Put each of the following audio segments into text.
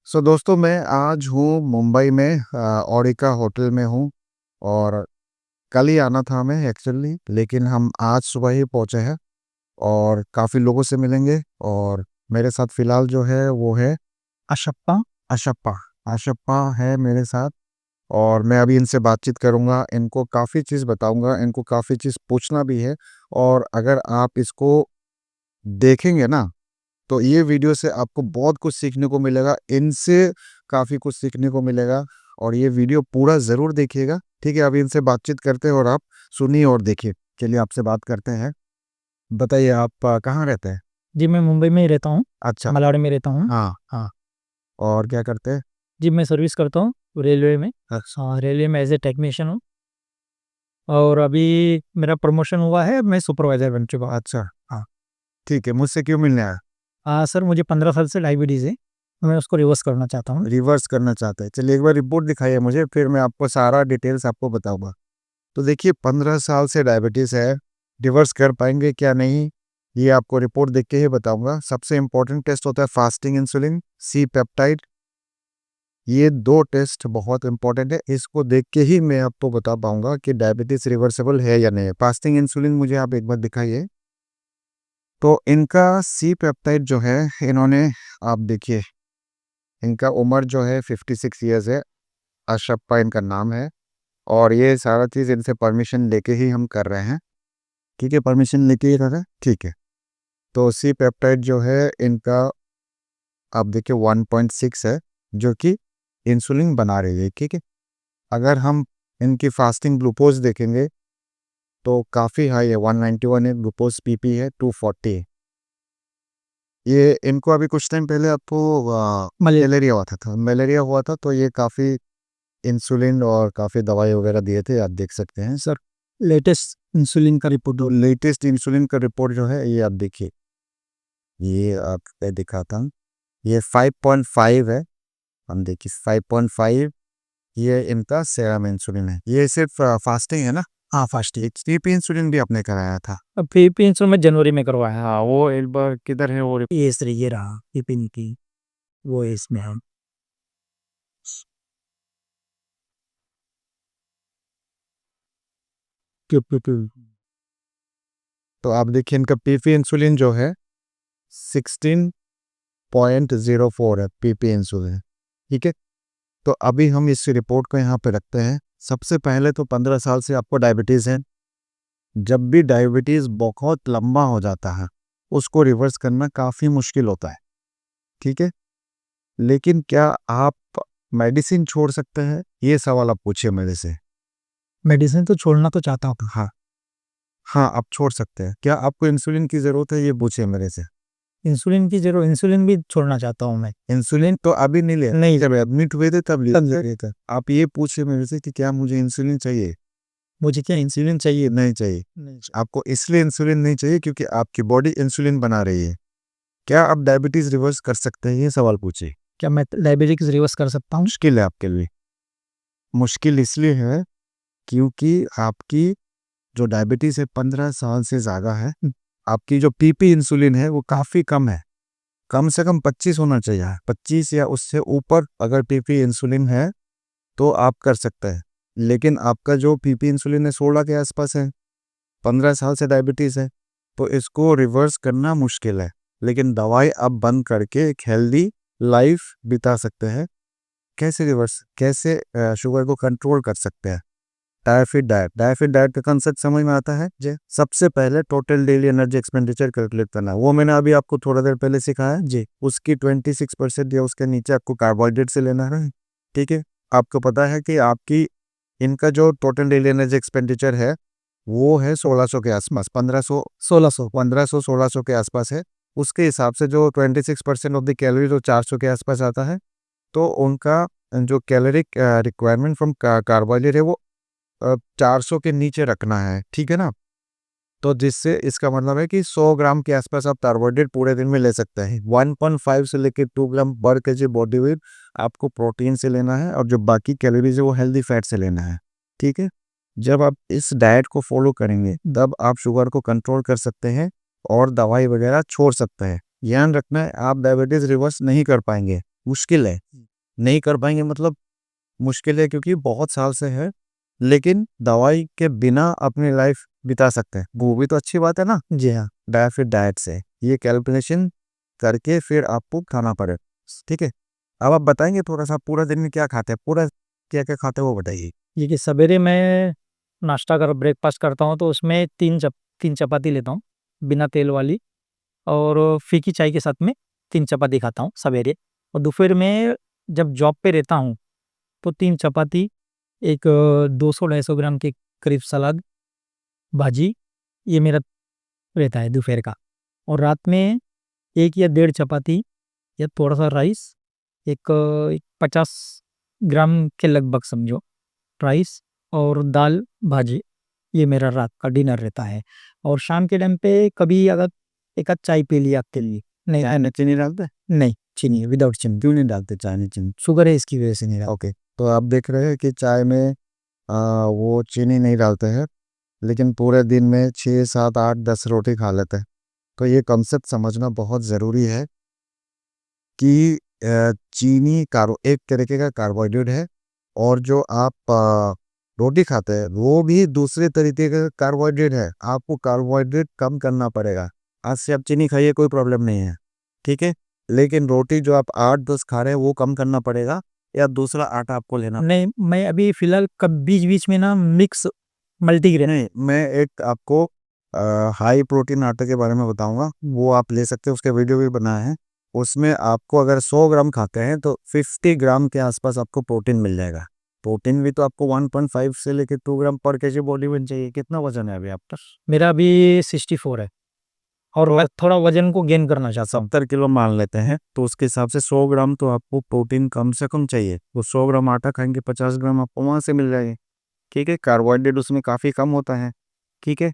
दोस्तों मैं आज हूँ मुंबई में ओरिका होटल में हूँ। और कल ही आना था हमें एक्चुअली, लेकिन हम आज सुबह ही पहुँचे हैं और काफ़ी लोगों से मिलेंगे। और मेरे साथ फ़िलहाल जो है वो है अशप्पा। अशप्पा। अशप्पा है मेरे साथ और मैं अभी इनसे बातचीत करूँगा, इनको काफ़ी चीज़ बताऊँगा, इनको काफ़ी चीज़ पूछना भी है। और अगर आप इसको देखेंगे ना, तो ये वीडियो से आपको बहुत कुछ सीखने को मिलेगा, इनसे काफ़ी कुछ सीखने को मिलेगा। और ये वीडियो पूरा ज़रूर देखिएगा, ठीक है? अभी इनसे बातचीत करते हैं और आप सुनिए और देखिए। चलिए आपसे बात करते हैं। बताइए आप कहाँ रहते हैं? जी, मैं मुंबई में ही रहता हूँ, अच्छा। मलाड में रहता हूँ। हाँ। हाँ, और क्या करते हैं? जी मैं सर्विस करता हूँ रेलवे में। अच्छा। हाँ, रेलवे में एज़ ए टेक्नीशियन हूँ और अभी मेरा प्रमोशन हुआ है, मैं सुपरवाइज़र बन चुका हूँ। अच्छा, हाँ। ठीक है। मुझसे क्यों मिलने आया? सर मुझे 15 साल से डायबिटीज़ है, मैं उसको रिवर्स करना चाहता हूँ। रिवर्स करना चाहते हैं। चलिए एक बार रिपोर्ट दिखाइए मुझे, फिर मैं आपको सारा डिटेल्स आपको बताऊँगा। तो देखिए 15 साल से डायबिटीज़ है, रिवर्स कर पाएँगे क्या नहीं, ये आपको रिपोर्ट देख के ही बताऊँगा। सबसे इम्पोर्टेंट टेस्ट होता है फास्टिंग इंसुलिन, सी पेप्टाइड। ये 2 टेस्ट बहुत इम्पोर्टेंट है, इसको देख के ही मैं आपको बता पाऊँगा कि डायबिटीज़ रिवर्सिबल है या नहीं है। फास्टिंग इंसुलिन मुझे आप एक बार दिखाइए। तो इनका सी पेप्टाइड जो है, इन्होंने, आप देखिए, इनका उम्र जो है 56 ईयर्स है, अशरप्पा इनका नाम है। और ये सारा चीज़ इनसे परमिशन लेके ही हम कर रहे हैं। ठीक है, परमिशन लेके ही कर रहे हैं, ठीक है। तो सी पेप्टाइड जो है इनका, आप देखिए 1.6 है, जो कि इंसुलिन बना रही है, ठीक है। अगर हम इनकी फास्टिंग ग्लूकोज देखेंगे तो काफ़ी हाई है, 191 है, ग्लूकोज पीपी है 240 है। ये इनको अभी कुछ टाइम पहले आपको मले मलेरिया हुआ था, तो ये काफ़ी इंसुलिन और काफ़ी दवाई वगैरह दिए थे, आप देख सकते हैं। सर, लेटेस्ट इंसुलिन का रिपोर्ट तो लेटेस्ट इंसुलिन का रिपोर्ट जो है ये आप देखिए, ये आपको दिखाता हूँ। ये 5.5 है, हम देखिए 5.5, ये इनका सेरम इंसुलिन है। ये सिर्फ फास्टिंग है ना? हाँ, फास्टिंग। टीपी इंसुलिन भी आपने कराया था। अब पीपी इंसुलिन मैं जनवरी में करवाया है। हाँ, वो एक बार किधर है वो ये सर ये रहा पीपी की, वो है इसमें है। तो आप देखिए इनका पीपी इंसुलिन जो है 16.04 है, पीपी इंसुलिन, ठीक है। तो अभी हम इस रिपोर्ट को यहाँ पे रखते हैं। सबसे पहले तो 15 साल से आपको डायबिटीज़ है। जब भी डायबिटीज़ बहुत लंबा हो जाता है, उसको रिवर्स करना काफ़ी मुश्किल होता है, ठीक है। लेकिन क्या आप मेडिसिन छोड़ सकते हैं? ये सवाल आप पूछिए मेरे से। मेडिसिन तो छोड़ना तो चाहता हूँ। हाँ, हाँ, आप छोड़ सकते हैं। क्या आपको इंसुलिन की ज़रूरत है? ये पूछिए मेरे से। इंसुलिन भी छोड़ना चाहता हूँ मैं। इंसुलिन तो अभी नहीं ले, नहीं, जब एडमिट हुए थे तब तब लिए थे। आप ये पूछिए मेरे से कि क्या मुझे इंसुलिन चाहिए? मुझे क्या इंसुलिन चाहिए? नहीं चाहिए। नहीं चाहिए। आपको इसलिए इंसुलिन नहीं चाहिए क्योंकि आपकी बॉडी इंसुलिन बना रही है। क्या आप डायबिटीज़ रिवर्स कर सकते हैं? ये सवाल पूछिए। क्या मैं डायबिटीज़ रिवर्स कर सकता हूँ? मुश्किल है आपके लिए। मुश्किल इसलिए है क्योंकि आपकी जो डायबिटीज़ है 15 साल से ज़्यादा है। आपकी जो पीपी इंसुलिन है वो काफ़ी कम है। कम से कम 25 होना चाहिए। 25 या उससे ऊपर अगर पीपी इंसुलिन है तो आप कर सकते हैं। लेकिन आपका जो पीपी इंसुलिन है 16 के आसपास है, 15 साल से डायबिटीज़ है, तो इसको रिवर्स करना मुश्किल है। लेकिन दवाई आप बंद करके एक हेल्दी लाइफ बिता सकते हैं। कैसे शुगर को कंट्रोल कर सकते हैं? डायफिट डाइट का कंसेप्ट समझ में आता है जी? सबसे पहले total daily energy expenditure calculate करना है। वो मैंने अभी आपको थोड़ा देर पहले सिखाया जी। उसकी 26% या उसके नीचे आपको कार्बोहाइड्रेट से लेना है, ठीक है। आपको पता है कि आपकी इनका जो टोटल डेली एनर्जी एक्सपेंडिचर है वो है 1600 के आसपास, 1500, 1600। 1500 1600 के आसपास है। उसके हिसाब से जो 26% ऑफ द कैलोरी जो 400 के आसपास आता है, तो उनका जो कैलोरिक रिक्वायरमेंट फ्रॉम कार्बोहाइड्रेट है वो 400 के नीचे रखना है, ठीक है ना। तो जिससे इसका मतलब है कि 100 ग्राम के आसपास आप कार्बोहाइड्रेट पूरे दिन में ले सकते हैं। 1.5 से लेकर 2 ग्राम पर केजी बॉडी वेट आपको प्रोटीन से लेना है और जो बाकी कैलोरीज है वो हेल्दी फैट से लेना है, ठीक है। जब आप इस डाइट को फॉलो करेंगे तब आप शुगर को कंट्रोल कर सकते हैं और दवाई वगैरह छोड़ सकते हैं। ध्यान रखना है, आप डायबिटीज रिवर्स नहीं कर पाएंगे, मुश्किल है। नहीं कर पाएंगे मतलब मुश्किल है, क्योंकि बहुत साल से है, लेकिन दवाई के बिना अपनी लाइफ बिता सकते हैं, वो भी तो अच्छी बात है ना। जी हाँ। फिर डाइट से ये कैलकुलेशन करके फिर आपको खाना पड़े, ठीक है। अब आप बताएंगे थोड़ा सा पूरा दिन में क्या खाते हैं, पूरा क्या क्या खाते हैं वो बताइए। ये कि सवेरे मैं नाश्ता कर ब्रेकफास्ट करता हूँ तो उसमें 3 चपाती लेता हूँ, बिना तेल वाली, और फीकी चाय के साथ में 3 चपाती खाता हूँ सवेरे। और दोपहर में जब जॉब पे रहता हूँ तो 3 चपाती, एक 200-250 ग्राम के करीब सलाद, भाजी, ये मेरा रहता है दोपहर का। और रात में 1 या डेढ़ चपाती या थोड़ा-सा राइस, एक 50 ग्राम के लगभग समझो राइस और दाल, भाजी, ये मेरा रात का डिनर रहता है। और शाम के टाइम पे कभी अगर एक आध चाय पी लिया के लिए। नहीं, चाय में चीनी डालते हैं? नहीं, चीनी, विदाउट चीनी। क्यों नहीं डालते चाय में चीनी? शुगर है इसकी वजह से नहीं डालता। ओके, तो आप देख रहे हैं कि चाय में वो चीनी नहीं डालते हैं, लेकिन पूरे दिन में 6 7 8 10 रोटी खा लेते हैं। तो ये कॉन्सेप्ट समझना बहुत ज़रूरी है कि चीनी एक तरीके का कार्बोहाइड्रेट है, और जो आप रोटी खाते हैं वो भी दूसरे तरीके का कार्बोहाइड्रेट है। आपको कार्बोहाइड्रेट कम करना पड़ेगा। आज से आप चीनी खाइए, कोई प्रॉब्लम नहीं है, ठीक है। लेकिन रोटी जो आप 8 10 खा रहे हैं वो कम करना पड़ेगा, या दूसरा आटा आपको लेना। नहीं, मैं अभी फ़िलहाल कब बीच-बीच में ना मिक्स मल्टीग्रेन। नहीं, मैं एक आपको हाई प्रोटीन आटे के बारे में बताऊंगा, वो आप ले सकते हैं, उसके वीडियो भी बनाए हैं। उसमें आपको अगर 100 ग्राम खाते हैं तो 50 ग्राम के आसपास आपको प्रोटीन मिल जाएगा। प्रोटीन भी तो आपको 1.5 से लेकर 2 ग्राम पर केजी बॉडी बन चाहिए। कितना वजन है अभी आपका? मेरा अभी 64 है और मैं थोड़ा वज़न को गेन करना चाहता हूँ। 70 किलो मान लेते हैं, तो उसके हिसाब से 100 ग्राम तो आपको प्रोटीन कम से कम चाहिए। तो 100 ग्राम आटा खाएंगे, 50 ग्राम आपको वहाँ से मिल जाएंगे, ठीक है। कार्बोहाइड्रेट उसमें काफ़ी कम होता है, ठीक है।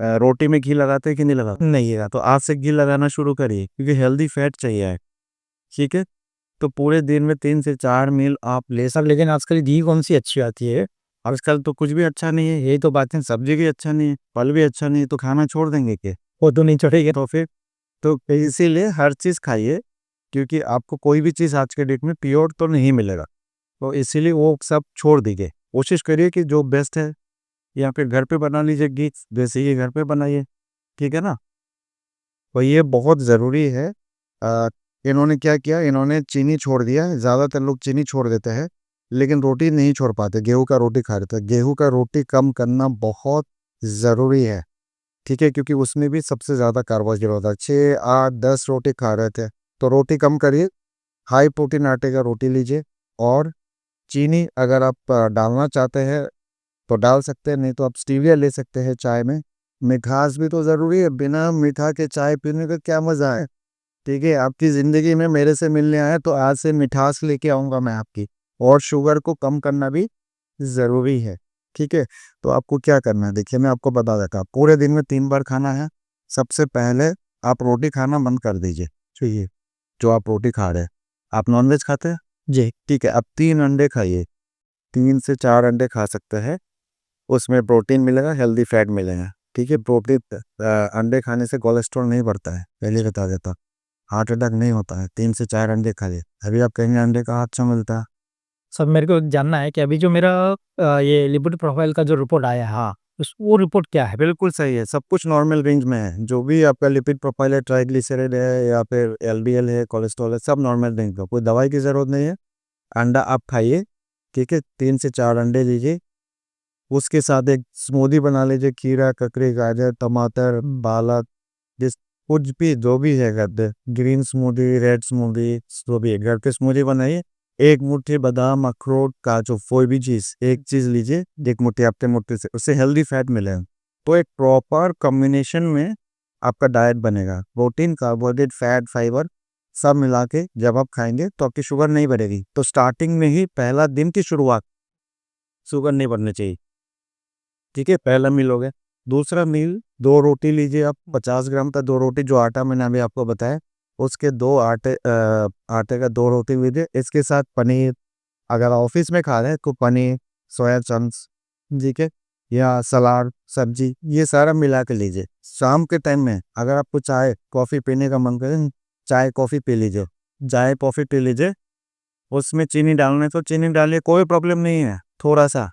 रोटी में घी लगाते हैं कि नहीं लगाते? नहीं है, तो आज से घी लगाना शुरू करिए, क्योंकि हेल्दी फैट चाहिए है, ठीक है। तो पूरे दिन में 3 से 4 मील आप ले सर लेकिन आजकल घी कौन-सी अच्छी आती है? आजकल तो कुछ भी अच्छा नहीं है, यही तो बात है। सब्जी भी अच्छा नहीं है, फल भी अच्छा नहीं है, तो खाना छोड़ देंगे क्या? वो तो नहीं छोड़ेगी। तो फिर तो इसीलिए हर चीज़ खाइए, क्योंकि आपको कोई भी चीज़ आज के डेट में प्योर तो नहीं मिलेगा। तो इसीलिए वो सब छोड़ दीजिए। कोशिश करिए कि जो बेस्ट है, या फिर घर पे बना लीजिए घी, देसी घी घर पे बनाइए, ठीक है ना। तो ये बहुत ज़रूरी है। अ, इन्होंने क्या किया, इन्होंने चीनी छोड़ दिया। ज़्यादातर लोग चीनी छोड़ देते हैं, लेकिन रोटी नहीं छोड़ पाते। गेहूँ का रोटी खा रहे थे, गेहूँ का रोटी कम करना बहुत ज़रूरी है, ठीक है, क्योंकि उसमें भी सबसे ज़्यादा कार्बोहाइड्रेट होता है। 6 8 10 रोटी खा रहे थे, तो रोटी कम करिए, हाई प्रोटीन आटे का रोटी लीजिए। और चीनी अगर आप डालना चाहते हैं तो डाल सकते हैं, नहीं तो आप स्टीविया ले सकते हैं चाय में। मिठास भी तो ज़रूरी है, बिना मीठा के चाय पीने का क्या मज़ा है, ठीक है। आपकी ज़िंदगी में मेरे से मिलने आए तो आज से मिठास लेके आऊँगा मैं आपकी, और शुगर को कम करना भी ज़रूरी है, ठीक है। तो आपको क्या करना है, देखिए मैं आपको बता देता हूँ। पूरे दिन में 3 बार खाना है। सबसे पहले आप रोटी खाना बंद कर दीजिए, चाहिए जो आप रोटी खा रहे हैं। आप नॉनवेज खाते हैं? जी। ठीक है, आप 3 अंडे खाइए, 3 से 4 अंडे खा सकते हैं। उसमें प्रोटीन मिलेगा, हेल्दी फैट मिलेगा, ठीक है। प्रोटीन अंडे खाने से कोलेस्ट्रॉल नहीं बढ़ता है, पहले बता देता। हार्ट अटैक नहीं होता है। 3 से 4 अंडे खाइए। अभी आप कहेंगे अंडे कहाँ अच्छा मिलता है? सर मेरे को जानना है कि अभी जो मेरा ये लिपिड प्रोफाइल का जो रिपोर्ट आया है, हाँ, वो रिपोर्ट क्या है? बिल्कुल सही है, सब कुछ नॉर्मल रेंज में है। जो भी आपका लिपिड प्रोफाइल है, ट्राइग्लिसराइड है या फिर एलडीएल है, कोलेस्ट्रॉल है, सब नॉर्मल रेंज का, कोई दवाई की ज़रूरत नहीं है। अंडा आप खाइए, ठीक है, 3 से 4 अंडे लीजिए। उसके साथ एक स्मूदी बना लीजिए, खीरा, ककड़ी, गाजर, टमाटर, पालक, जिस कुछ भी जो भी है घर पे, ग्रीन स्मूदी, रेड स्मूदी, जो भी है घर पे स्मूदी बनाइए। एक मुट्ठी बादाम, अखरोट, काजू, कोई भी चीज़ एक चीज़ लीजिए, एक मुट्ठी आपके मुट्ठी से, उससे हेल्दी फैट मिलेगा। तो एक प्रॉपर कॉम्बिनेशन में आपका डाइट बनेगा। प्रोटीन, कार्बोहाइड्रेट, फैट, फाइबर सब मिला के जब आप खाएंगे तो आपकी शुगर नहीं बढ़ेगी। तो स्टार्टिंग में ही पहला दिन की शुरुआत शुगर नहीं बढ़नी चाहिए, ठीक है। पहला मील हो गया। दूसरा मील 2 रोटी लीजिए आप, 50 ग्राम का 2 रोटी, जो आटा मैंने अभी आपको बताया, उसके 2 आटे का 2 रोटी लीजिए। इसके साथ पनीर, अगर ऑफिस में खा रहे हैं तो पनीर, सोया चंक्स, ठीक है, या सलाद, सब्जी, ये सारा मिला के लीजिए। शाम के टाइम में अगर आपको चाय कॉफ़ी पीने का मन करे, चाय कॉफ़ी पी लीजिए, चाय कॉफ़ी पी लीजिए। उसमें चीनी डालने तो चीनी डालिए, कोई प्रॉब्लम नहीं है, थोड़ा सा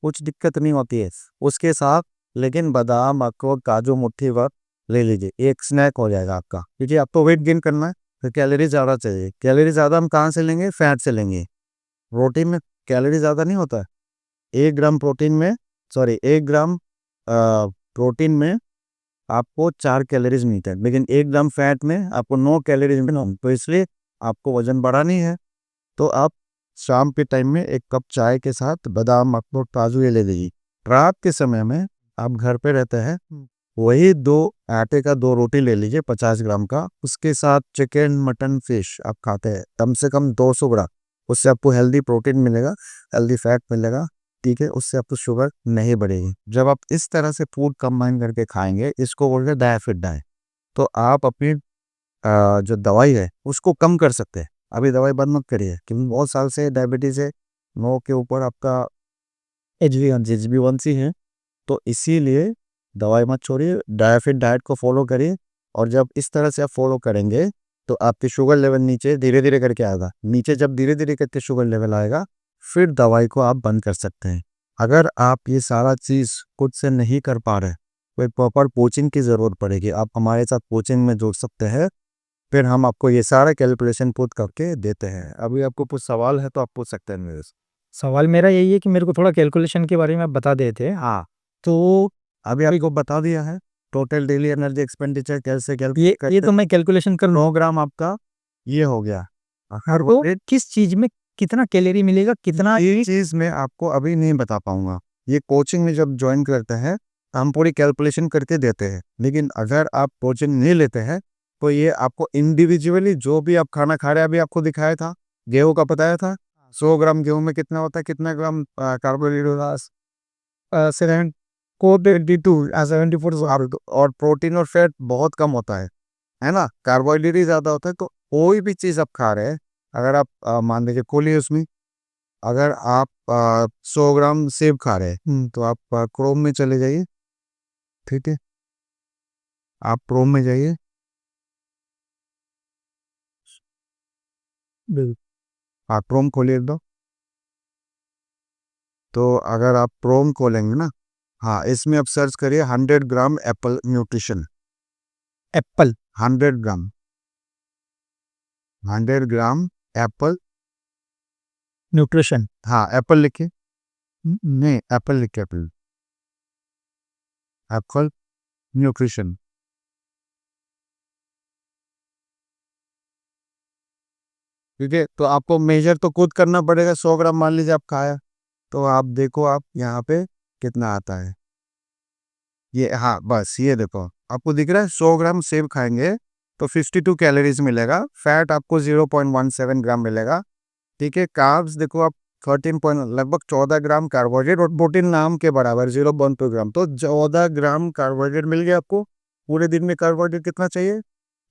कुछ दिक्कत नहीं होती है उसके साथ। लेकिन बादाम, अखरोट, काजू मुट्ठी भर ले लीजिए, एक स्नैक हो जाएगा आपका, क्योंकि आपको वेट गेन करना है तो कैलोरी ज़्यादा चाहिए। कैलोरी ज़्यादा हम कहाँ से लेंगे? फैट से लेंगे। प्रोटीन में कैलोरी ज़्यादा नहीं होता है। 1 ग्राम प्रोटीन में, सॉरी 1 ग्राम प्रोटीन में आपको 4 कैलोरीज मिलते हैं, लेकिन 1 ग्राम फैट में आपको 9 कैलोरीज मिलते। तो इसलिए आपको वजन बढ़ानी है तो आप शाम के टाइम में 1 कप चाय के साथ बादाम, अखरोट, काजू ये ले लीजिए। रात के समय में आप घर पे रहते हैं, वही 2 रोटी ले लीजिए 50 ग्राम का, उसके साथ चिकन, मटन, फिश आप खाते हैं कम से कम 200 ग्राम। उससे आपको हेल्दी प्रोटीन मिलेगा, हेल्दी फैट मिलेगा, ठीक है, उससे आपको शुगर नहीं बढ़ेगी। जब आप इस तरह से फूड कंबाइन करके खाएंगे, इसको बोलते हैं डायफिट डाइट, तो आप अपनी जो दवाई है उसको कम कर सकते हैं। अभी दवाई बंद मत करिए, क्योंकि बहुत साल से डायबिटीज़ है, नो के ऊपर आपका HbA1c है, तो इसीलिए दवाई मत छोड़िए, डायफिट डाइट को फॉलो करिए। और जब इस तरह से आप फॉलो करेंगे तो आपकी शुगर लेवल नीचे धीरे धीरे करके आएगा। नीचे जब धीरे धीरे करके शुगर लेवल आएगा, फिर दवाई को आप बंद कर सकते हैं। अगर आप ये सारा चीज़ खुद से नहीं कर पा रहे, कोई प्रॉपर कोचिंग की ज़रूरत पड़ेगी, आप हमारे साथ कोचिंग में जुड़ सकते हैं, फिर हम आपको ये सारा कैलकुलेशन पुट करके देते हैं। अभी आपको कुछ सवाल है तो आप पूछ सकते हैं मेरे से। सवाल मेरा यही है कि मेरे को थोड़ा कैलकुलेशन के बारे में आप बता देते। हाँ, तो अभी आपको बता दिया है टोटल डेली एनर्जी एक्सपेंडिचर कैसे ये कैलकुलेट तो मैं कैलकुलेशन कर लूँ। 9 ग्राम आपका ये हो गया। तो कार्बोहाइड्रेट किस चीज़ में कितना कैलोरी मिलेगा, कितना ये चीज़ मैं आपको अभी नहीं बता पाऊंगा। ये कोचिंग में जब ज्वाइन करते हैं हम पूरी कैलकुलेशन करके देते हैं, लेकिन अगर आप कोचिंग नहीं लेते हैं तो ये आपको इंडिविजुअली जो भी आप खाना खा रहे हैं, अभी आपको दिखाया था, गेहूं का बताया था 100 ग्राम गेहूं में कितना होता है, कितना ग्राम कार्बोहाइड्रेट होता है, 74 और प्रोटीन और फैट बहुत कम होता है ना, कार्बोहाइड्रेट ही ज़्यादा होता है। तो कोई भी चीज़ आप खा रहे हैं, अगर आप मान लीजिए खोलिए उसमें, अगर आप 100 ग्राम सेब खा रहे हैं तो आप क्रोम में चले जाइए, ठीक है, आप क्रोम में जाइए, आप क्रोम खोलिए दो। तो अगर आप क्रोम खोलेंगे ना, हाँ, इसमें आप सर्च करिए 100 ग्राम एप्पल न्यूट्रिशन। एप्पल 100 ग्राम, 100 ग्राम एप्पल, न्यूट्रिशन? हाँ एप्पल लिखिए, नहीं एप्पल लिखिए, एप्पल, एप्पल न्यूट्रिशन, ठीक है। तो आपको मेजर तो खुद करना पड़ेगा, 100 ग्राम मान लीजिए आप खाया, तो आप देखो आप यहाँ पे कितना आता है। ये हाँ बस ये देखो, आपको दिख रहा है 100 ग्राम सेब खाएंगे तो 52 कैलोरीज मिलेगा, फैट आपको 0.17 ग्राम मिलेगा, ठीक है। कार्ब्स देखो आप 13 पॉइंट लगभग 14 ग्राम कार्बोहाइड्रेट, और प्रोटीन नाम के बराबर 0.2 ग्राम, तो 14 ग्राम कार्बोहाइड्रेट मिल गया आपको। पूरे दिन में कार्बोहाइड्रेट कितना चाहिए?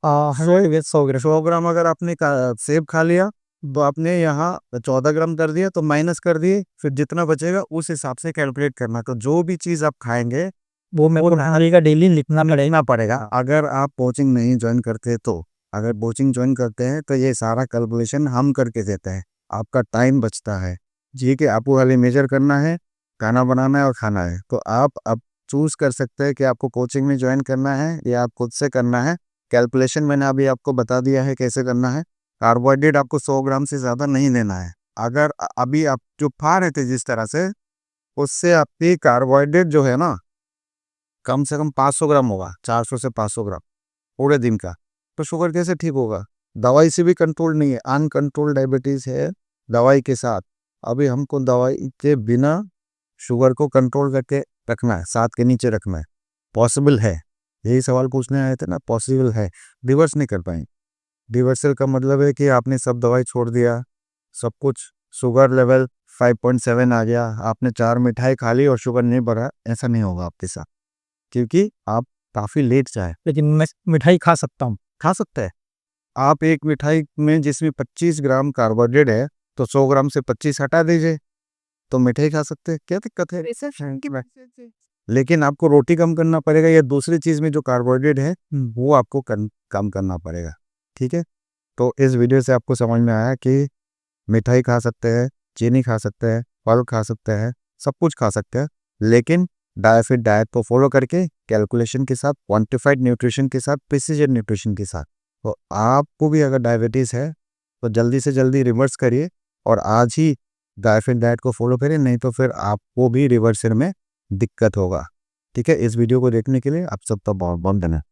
100 ग्राम। 100 ग्राम अगर आपने सेब खा लिया तो आपने यहाँ 14 ग्राम कर दिया, तो माइनस कर दिए, फिर जितना बचेगा उस हिसाब से कैलकुलेट करना। तो जो भी चीज़ आप खाएंगे वो मेरे को खाने का डेली लिखना पड़ेगा। लिखना पड़ेगा। अगर आप कोचिंग नहीं ज्वाइन करते तो, अगर कोचिंग ज्वाइन करते हैं तो ये सारा कैलकुलेशन हम करके देते हैं, आपका टाइम बचता है जी, कि आपको खाली मेजर करना है, खाना बनाना है और खाना है। तो आप अब चूज कर सकते हैं कि आपको कोचिंग में ज्वाइन करना है या आप खुद से करना है। कैलकुलेशन मैंने अभी आपको बता दिया है कैसे करना है। कार्बोहाइड्रेट आपको 100 ग्राम से ज़्यादा नहीं लेना है। अगर अभी आप जो खा रहे थे जिस तरह से, उससे आपकी कार्बोहाइड्रेट जो है ना कम से कम 500 ग्राम होगा, 400 से 500 ग्राम पूरे दिन का, तो शुगर कैसे ठीक होगा? दवाई से भी कंट्रोल नहीं है, अनकंट्रोल डायबिटीज़ है दवाई के साथ। अभी हमको दवाई के बिना शुगर को कंट्रोल करके रखना है, 7 के नीचे रखना है, पॉसिबल है? यही सवाल पूछने आए थे ना, पॉसिबल है, रिवर्स नहीं कर पाएंगे। रिवर्सल का मतलब है कि आपने सब दवाई छोड़ दिया, सब कुछ, शुगर लेवल 5.7 आ गया, आपने 4 मिठाई खा ली और शुगर नहीं बढ़ा, ऐसा नहीं होगा आपके साथ, क्योंकि आप काफ़ी लेट जाए। लेकिन मैं मिठाई खा सकता हूँ। खा सकते हैं आप एक मिठाई में जिसमें 25 ग्राम कार्बोहाइड्रेट है, तो 100 ग्राम से 25 हटा दीजिए तो मिठाई खा सकते हैं, क्या दिक्कत है? लेकिन आपको रोटी कम करना पड़ेगा, या दूसरी चीज़ में जो कार्बोहाइड्रेट है वो आपको कम करना पड़ेगा, ठीक है। तो इस वीडियो से आपको समझ में आया कि मिठाई खा सकते हैं, चीनी खा सकते हैं, फल खा सकते हैं, सब कुछ खा सकते हैं, लेकिन डायफिट डाइट को फॉलो करके कैलकुलेशन के साथ, क्वांटिफाइड न्यूट्रिशन के साथ, प्रिसीजन न्यूट्रिशन के साथ। तो आपको भी अगर डायबिटीज़ है तो जल्दी से जल्दी रिवर्स करिए और आज ही डायफिट डाइट को फॉलो करिए, नहीं तो फिर आपको भी रिवर्सल में दिक्कत होगा। ठीक है, इस वीडियो को देखने के लिए आप सबका बहुत बहुत धन्यवाद।